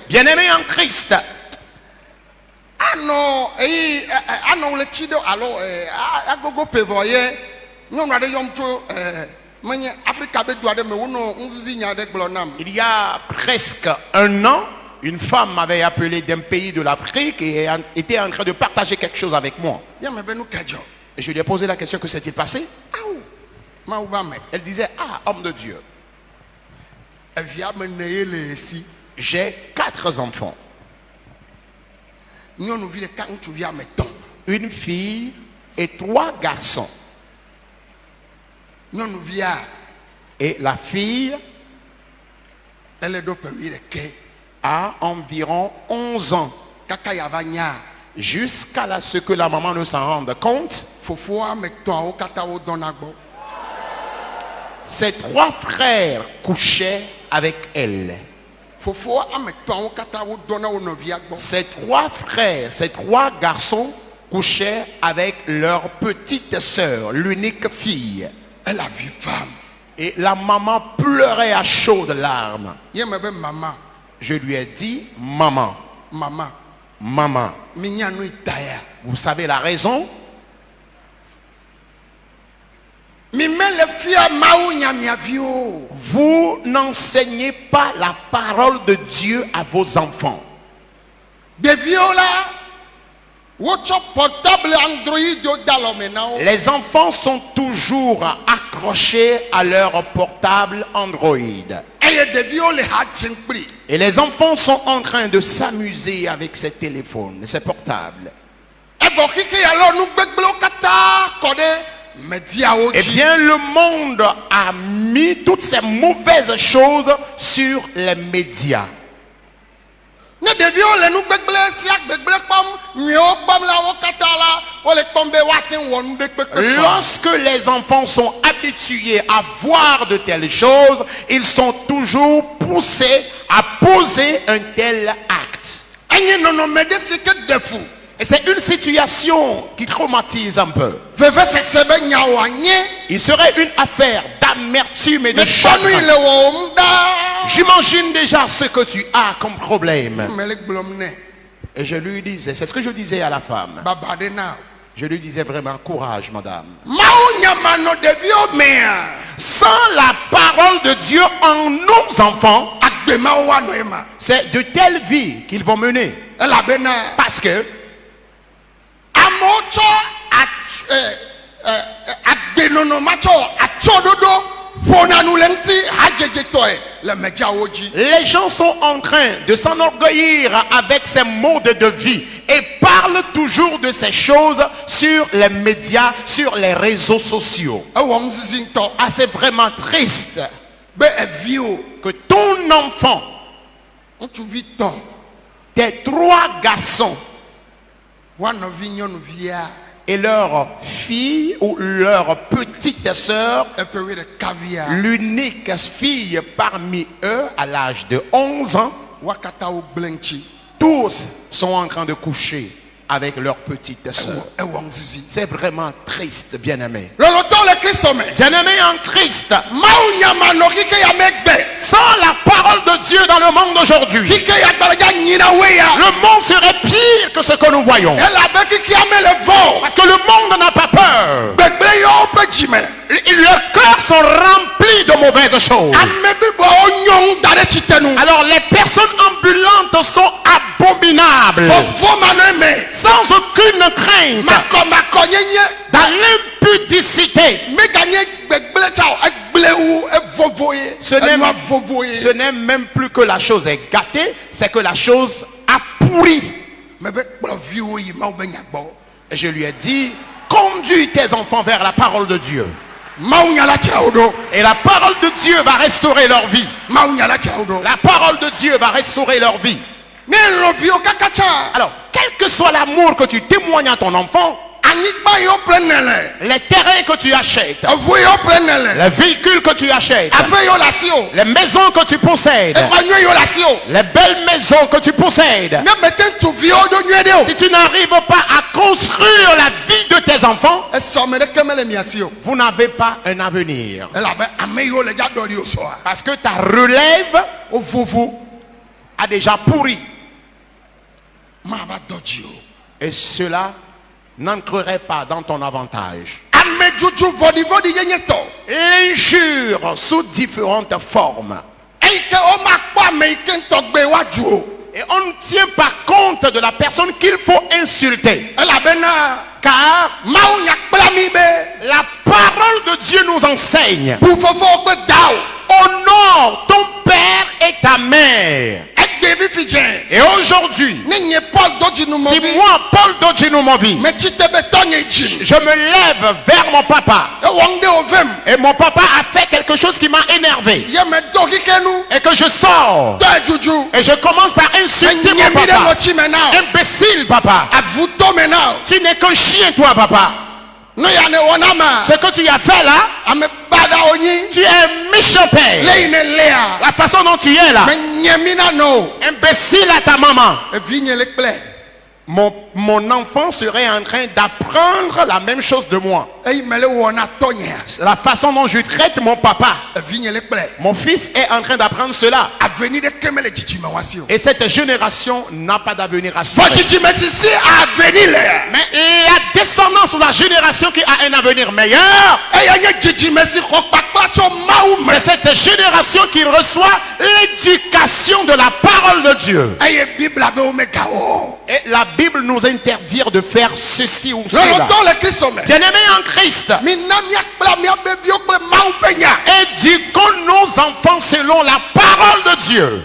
Bien-aimés en Christ. Il y a presque un an, une femme m'avait appelé d'un pays de l'Afrique et était en train de partager quelque chose avec moi. Et je lui ai posé la question, que s'est-il passé? Elle disait, ah, homme de Dieu, j'ai 4 enfants. Une fille et 3 garçons. Et la fille a environ 11 ans. Jusqu'à ce que la maman ne s'en rende compte, ses 3 frères couchaient avec elle. Ces 3 frères, ces 3 garçons couchaient avec leur petite sœur, l'unique fille. Et la maman pleurait à chaudes larmes. Je lui ai dit, maman, vous savez la raison? Vous n'enseignez pas la parole de Dieu à vos enfants. Les enfants sont toujours accrochés à leur portable Android. Et les enfants sont en train de s'amuser avec ces téléphones, ces portables. Eh bien, le monde a mis toutes ces mauvaises choses sur les médias. Lorsque les enfants sont habitués à voir de telles choses, ils sont toujours poussés à poser un tel acte. Et c'est une situation qui traumatise un peu. Il serait une affaire d'amertume et de chagrin. J'imagine déjà ce que tu as comme problème. Et je lui disais, c'est ce que je disais à la femme. Je lui disais vraiment, courage madame. Sans la parole de Dieu en nos enfants, c'est de telles vies qu'ils vont mener. Parce que les gens sont en train de s'enorgueillir avec ces modes de vie et parlent toujours de ces choses sur les médias, sur les réseaux sociaux. Ah, c'est vraiment triste que ton enfant, tes 3 garçons et leur fille ou leur petite sœur, l'unique fille parmi eux à l'âge de 11 ans, tous sont en train de coucher avec leur petite sœur. C'est vraiment triste, bien-aimé. Bien-aimé en Christ, sans la parole de Dieu dans le monde d'aujourd'hui, le monde serait pire que ce que nous voyons. Parce que le monde n'a pas peur. Leurs cœurs sont remplis de mauvaises choses. Alors les personnes ambulantes sont abominables, sans aucune crainte, dans l'impudicité. Ce n'est même plus que la chose est gâtée, c'est que la chose a pourri. Et je lui ai dit, conduis tes enfants vers la parole de Dieu. Et la parole de Dieu va restaurer leur vie. La parole de Dieu va restaurer leur vie. Alors, quel que soit l'amour que tu témoignes à ton enfant, les terrains que tu achètes, les véhicules que tu achètes, les maisons que tu possèdes, les belles maisons que tu possèdes, si tu n'arrives pas à construire la vie de tes enfants, vous n'avez pas un avenir. Parce que ta relève a déjà pourri. Et cela n'entrerait pas dans ton avantage. L'injure sous différentes formes. Et on ne tient pas compte de la personne qu'il faut insulter. Car la parole de Dieu nous enseigne. Honore ton père et ta mère. Et aujourd'hui, si moi, Paul Dodjinoumovi, je me lève vers mon papa, et mon papa a fait quelque chose qui m'a énervé, et que je sors, et je commence par insulter mon papa, imbécile papa, tu n'es qu'un chien toi papa. Ce que tu as fait là, tu es un méchant père. La façon dont tu es là, imbécile à ta maman. Mon enfant serait en train d'apprendre la même chose de moi. La façon dont je traite mon papa, mon fils est en train d'apprendre cela. Et cette génération n'a pas d'avenir à suivre. Mais la descendance ou la génération qui a un avenir meilleur, c'est cette génération qui reçoit l'éducation de la parole de Dieu. Et la Bible nous interdit de faire ceci ou cela. Bien-aimés en Christ, éduquons nos enfants selon la parole de Dieu.